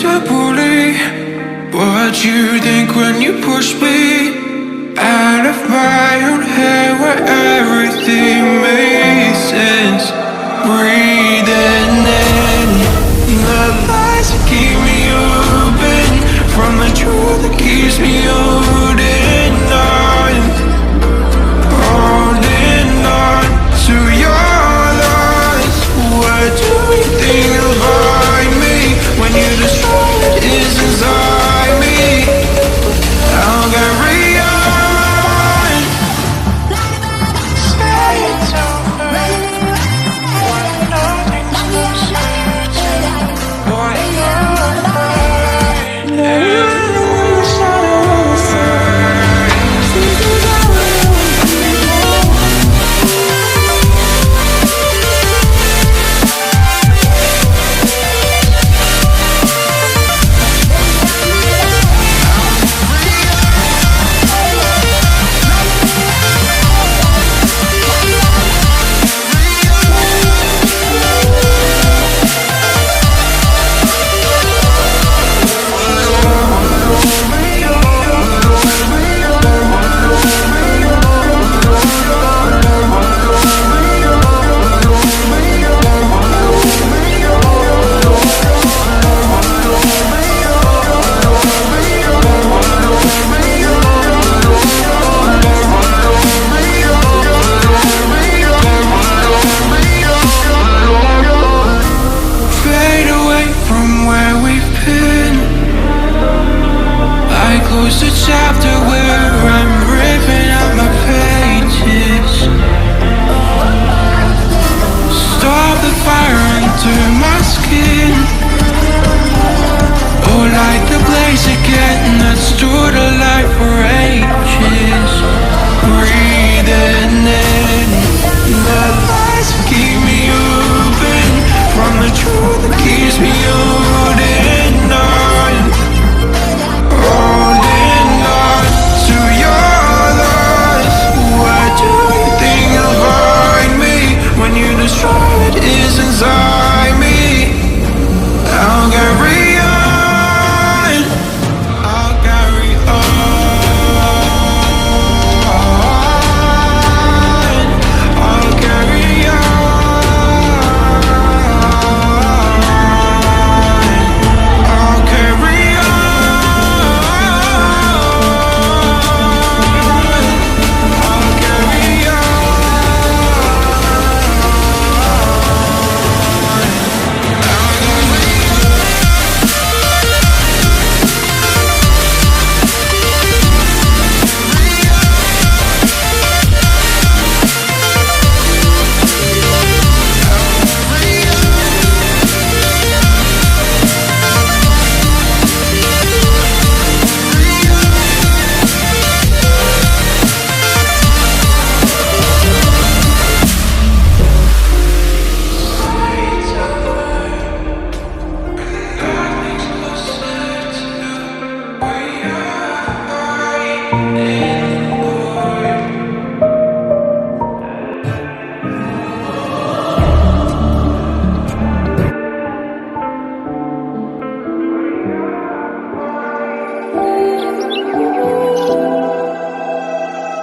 to bully. What you think when you push me out of my own head where everything makes sense? Breathing in the lies that keep me open from the truth that keeps me holding on, holding on to your lies. What do you think about me when you destroy what is inside me? I'll carry on. Say it's over when nothing's left to what you're mine. Everything's not close the chapter where I'm ripping out my pages. Stop the fire under my skin.